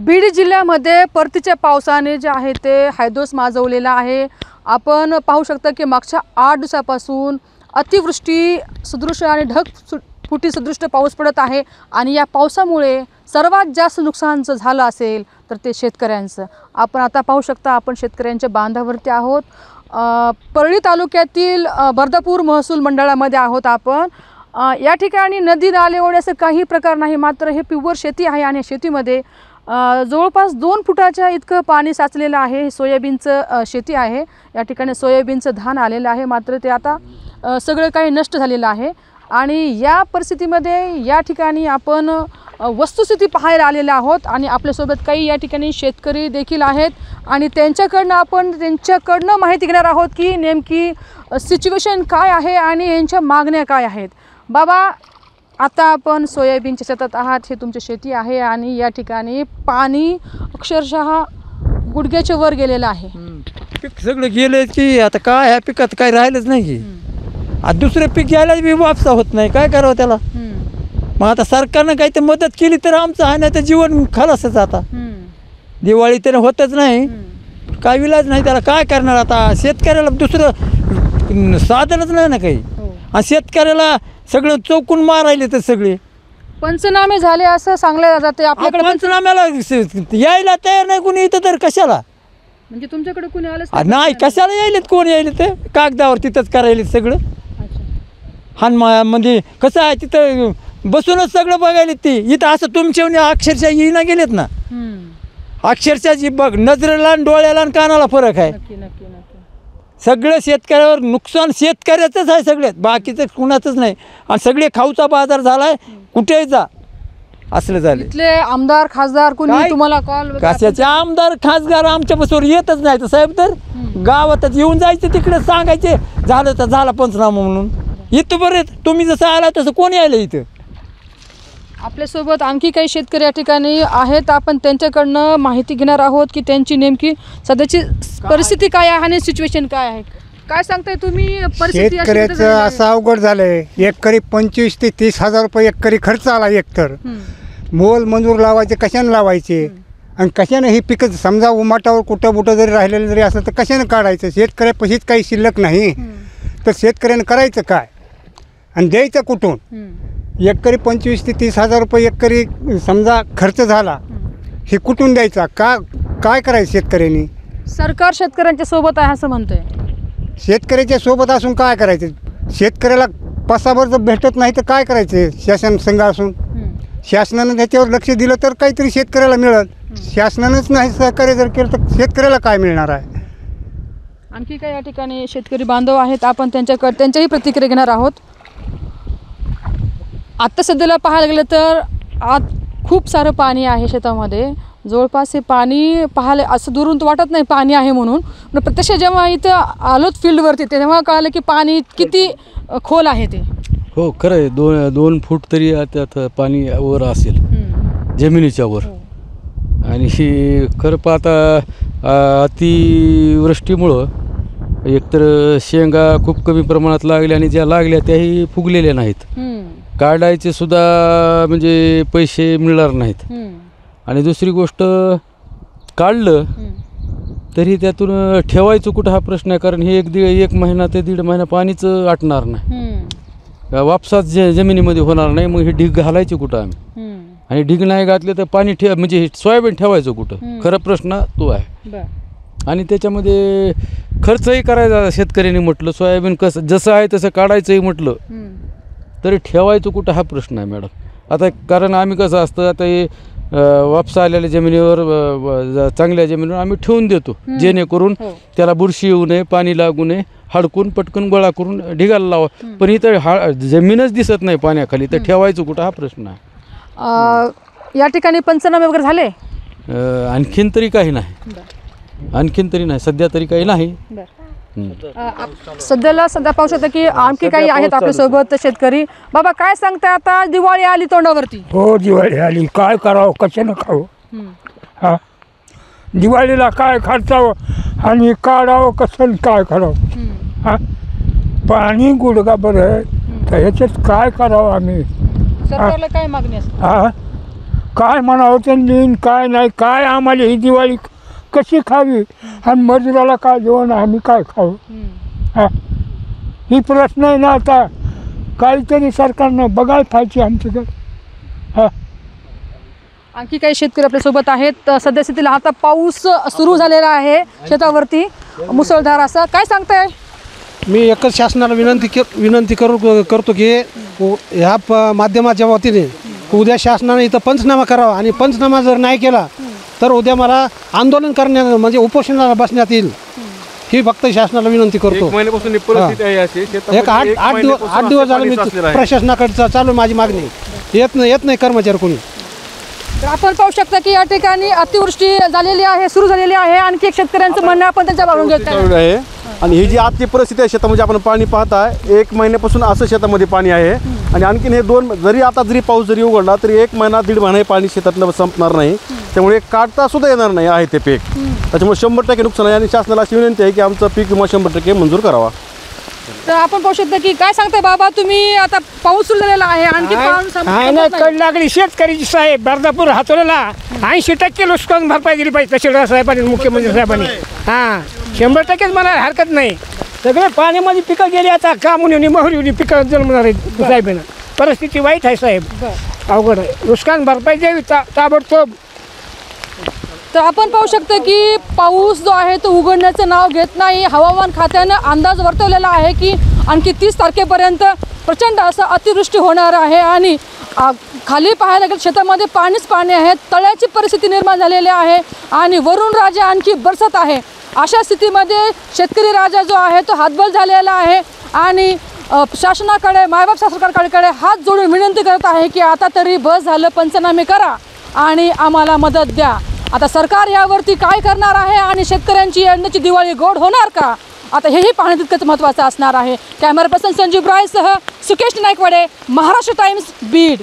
बीड जिल्ह्यामध्ये परतीच्या पावसाने जे आहे ते हैदोस माजवलेला आहे। आपण पाहू शकता की मागच्या 8 दिवसापासून अतिवृष्टी सदृश आणि ढगफुटी सदृश पाऊस पडत आहे आणि या पावसामुळे सर्वात जास्त नुकसान जर झालं असेल तर ते शेतकऱ्यांचं। आपण आता पाहू शकता आपण शेतकऱ्यांच्या बांधावरती आहोत। परळी तालुक्यातील बर्दापूर महसूल मंडळामध्ये आहोत आपण। या ठिकाणी नदी नाले ओढे असं काही प्रकार नाही, मात्र हे प्युअर शेती आहे आणि शेतीमध्ये जवळपास 2 फुटाच्या इतकं पाणी साचलेलं आहे। सोयाबीनचं शेती आहे, या ठिकाणी सोयाबीनचं धान आलेलं आहे, मात्र ते आता सगळं काही नष्ट झालेलं आहे। आणि या परिस्थितीमध्ये या ठिकाणी आपण वस्तुस्थिती पाहायला आलेले आहोत आणि आपल्यासोबत काही या ठिकाणी शेतकरी देखील आहेत आणि त्यांच्याकडनं माहिती घेणार आहोत की नेमकी सिच्युएशन काय आहे आणि यांच्या मागण्या काय आहेत। बाबा, आता आपण सोयाबीनच्या शेतात आहात, हे तुमची शेती आहे आणि या ठिकाणी पाणी अक्षरशः गुडघ्याच्या वर गेलेलं आहे। पीक सगळं गेलं की आता काय ह्या पिकात काय राहिलंच नाही की आता दुसरं पीक घ्यायला बी वापसा होत नाही, काय करावं त्याला। मग आता सरकारनं काही तर मदत केली तर आमचं आहे, नाही तर जीवन खलासच। आता दिवाळी तर होतच नाही, काय विलाज नाही त्याला, काय करणार आता। शेतकऱ्याला दुसरं साधनच नाही ना काही, आणि शेतकऱ्याला सगळं चौकून मारायले तर सगळे पंचनामे झाले असं सांगले जाते आपल्याकडे। पंचनाम्याला यायला तयार नाही कोणी इथं, तर कशाला म्हणजे तुमच्याकडे कोणी आलं नाही, कशाला यायलेत, कोण यायले ते कागदावर तिथंच करायले सगळं। म्हणजे कसं आहे तिथं बसूनच सगळं बघायला ती, इथं असं तुमच्या अक्षरशः येईना गेलेत ना, अक्षरशः जी बघ नजरेला डोळ्याला आणि कानाला फरक आहे। सगळं शेतकऱ्यावर नुकसान शेतकऱ्याचंच आहे सगळ्यात, बाकीचं कुणाचंच नाही। आणि सगळे खाऊचा बाजार झालाय, कुठेही जा असलं झालं। इथले आमदार खासदार कोणी तुम्हाला कॉल कशाचे आमदार खासदार आमच्यापासून येतच नाही तर साहेब, तर गावातच येऊन जायचं, तिकडे सांगायचे झालं तर झाला पंचनामा म्हणून। इथं बरेच तुम्ही जसं आला तसं कोणी आलं इथं। आपल्यासोबत आणखी काही शेतकरी या ठिकाणी आहेत, आपण त्यांच्याकडनं माहिती घेणार आहोत की त्यांची नेमकी सध्याची परिस्थिती काय आहे आणि सिच्युएशन काय आहे। काय सांगताय तुम्ही? शेतकऱ्याचं असं अवघड झालंय, एकरी 25 ते 30 हजार रुपये एकरी खर्च आला एकतर। मोल मंजूर लावायचे कशाने लावायचे आणि कशाने ही पिकं समजा उमाटावर कुठं बुटं जरी राहिलेलं जरी असलं तर कशाने काढायचं। शेतकऱ्यापाशीच काही शिल्लक नाही तर शेतकऱ्यानं करायचं काय आणि द्यायचं कुठून। एकरी 25 ते 30 हजार रुपये एकरी समजा खर्च झाला, हे कुठून द्यायचा, काय करायचं शेतकऱ्यांनी। सरकार शेतकऱ्यांच्या सोबत आहे असं म्हणतंय। शेतकऱ्याच्या सोबत असून काय करायचं, शेतकऱ्याला पसाभर जर भेटत नाही तर काय करायचं। शासन संघ असून शासनानं त्याच्यावर लक्ष दिलं तर काहीतरी शेतकऱ्याला मिळेल, शासनानंच नाही सहकार्य जर केलं तर शेतकऱ्याला काय मिळणार आहे। आणखी काही या ठिकाणी शेतकरी बांधव आहेत, आपण त्यांच्याही प्रतिक्रिया घेणार आहोत। आत्ता सध्याला पाहायला गेलं तर आत खूप सारं पाणी आहे शेतामध्ये, जवळपास हे पाणी पाहायला असं दुरून तर वाटत नाही पाणी आहे म्हणून, पण प्रत्यक्ष जेव्हा इथं आलोत फील्डवरती तेव्हा कळालं की पाणी किती खोल आहे ते। हो खरं आहे, 2 फूट तरी त्यात पाणी वर असेल जमिनीच्या वर। आणि खरं पाहता अतिवृष्टीमुळं एकतर शेंगा खूप कमी प्रमाणात लागल्या आणि ज्या लागल्या त्याही फुगलेल्या नाहीत, काढायचे सुद्धा म्हणजे पैसे मिळणार नाहीत। आणि दुसरी गोष्ट काढलं तरी त्यातून ठेवायचं कुठं हा प्रश्न आहे, कारण हे 1 महिना ते 1.5 महिना पाणीच आटणार नाही, वापसात जमिनीमध्ये होणार नाही। मग हे ढीग घालायचे कुठं आम्ही, आणि ढीग नाही घातले तर पाणी म्हणजे सोयाबीन ठेवायचं कुठं, खरं प्रश्न तो आहे। आणि त्याच्यामध्ये खर्चही करायचा शेतकऱ्यांनी म्हटलं, सोयाबीन कसं जसं आहे तसं काढायचंही म्हटलं तरी ठेवायचं कुठं हा प्रश्न आहे मॅडम। आता कारण आम्ही कसं असतं, आता हे वापसा आलेल्या जमिनीवर चांगल्या जमिनीवर आम्ही ठेवून देतो, जेणेकरून त्याला बुरशी येऊ नये, पाणी लागू नये, हडकून पटकन गोळा करून ढिगाला लावा। पण इथं जमीनच दिसत नाही पाण्याखाली, तर ठेवायचं कुठं हा प्रश्न आहे। या ठिकाणी पंचनामे वगैरे झाले? आणखीन तरी काही नाही, सध्या तरी काही नाही। सध्या पाहू शकता की आणखी काही आहेत आपल्यासोबत शेतकरी। बाबा, काय सांगताय? आता दिवाळी आली तोंडावरती। हो, दिवाळी आली, काय करावं, कशानं खावं। हा, दिवाळीला काय खर्चावं आणि काढावं कसं, काय करावं। हा, पाणी गुडघा बरं आहे तर ह्याच्यात काय करावं आम्ही। सरकारला काय मागणी असते? हा, काय म्हणावं त्यांनी काय नाही, काय आम्हाला ही दिवाळी कशी खावी आणि मजुराला काय जेवण आम्ही काय खाऊ? हा, ही प्रश्न आहे ना. आता काहीतरी सरकारनं बघायला पाहिजे आमच्याकडे. हा, आणखी काही शेतकरी आपल्यासोबत आहेत. सध्यास्थितीला आता पाऊस सुरू झालेला आहे शेतावरती मुसळधार असा. काय सांगताय? मी एकच शासनाला विनंती करतो की ह्या माध्यमाच्या वतीने उद्या शासनाने इथं पंचनामा करावा आणि पंचनामा जर नाही केला तर उद्या मला आंदोलन करण्यात म्हणजे उपोषणाला बसण्यात येईल. ही फक्त शासनाला विनंती करतो. एक आठ दिवस झाले मी प्रशासनाकडे चालू माझी मागणी. येत नाही कर्मचारी कोणी. तर आपण पाहू शकता की या ठिकाणी अतिवृष्टी झालेली आहे, सुरू झालेली आहे. आणखी एक शेतकऱ्यांचं म्हणणं आपण त्यांच्याकडून घेत आहे. आणि ही जी आजची परिस्थिती आहे शेतामध्ये आपण पाणी पाहताय, 1 महिन्यापासून असं शेतामध्ये पाणी आहे. आणि आणखीन हे जरी पाऊस जरी उघडला तरी 1 महिना 1.5 महिना हे पाणी शेतातलं संपणार नाही. त्यामुळे काढता सुद्धा येणार नाही आहे ते पीक. त्याच्यामुळे 100% नुकसान आहे आणि शासनाला अशी विनंती आहे की आमचं पीक विमा 100% मंजूर करावा. तर आपण पाहू शकता की काय सांगताय बाबा तुम्ही? आता पाऊस सुरू झालेला आहे, आणखी कड लागली शेतकऱ्याची साहेब. बर्दापूर हातोल्याला 80% नुकसान भरपाई दिली पाहिजे तहसीलदार साहेबांनी, मुख्यमंत्री साहेबांनी. हां, 100%च मला हरकत नाही. सगळे पाण्यामध्ये पिकं गेली. आता कामुनी मोहरी पिकं जन्मणार आहेत साहेबांना. परिस्थिती वाईट आहे साहेब, अवघड आहे. नुकसान भरपाई द्यावी ताबडतोब. तर आपण पाहू शकतो की पाऊस जो आहे तो उघडण्याचं नाव घेत नाही. हवामान खात्यानं अंदाज वर्तवलेला आहे की आणखी 30 तारखेपर्यंत प्रचंड असं अतिवृष्टी होणार आहे. आणि खाली पाहायला गेलं शेतामध्ये पाणीच पाणी आहे. तळ्याची परिस्थिती निर्माण झालेली आहे आणि वरून राजा आणखी बरसत आहे. अशा स्थितीमध्ये शेतकरी राजा जो आहे तो हातबल झालेला आहे आणि शासनाकडे, मायबाप सरकारकडे हात जोडून विनंती करत आहे की आता तरी बस झालं, पंचनामे करा आणि आम्हाला मदत द्या. आता सरकार यावरती काय करणार आहे आणि शेतकऱ्यांची यंदाची दिवाळी गोड होणार का? आता हेही पाहणं तितकंच महत्त्वाचं असणार आहे. कॅमेरा पर्सन संजीव रायसह सुकेश नाईकवाडे, महाराष्ट्र टाइम्स, बीड.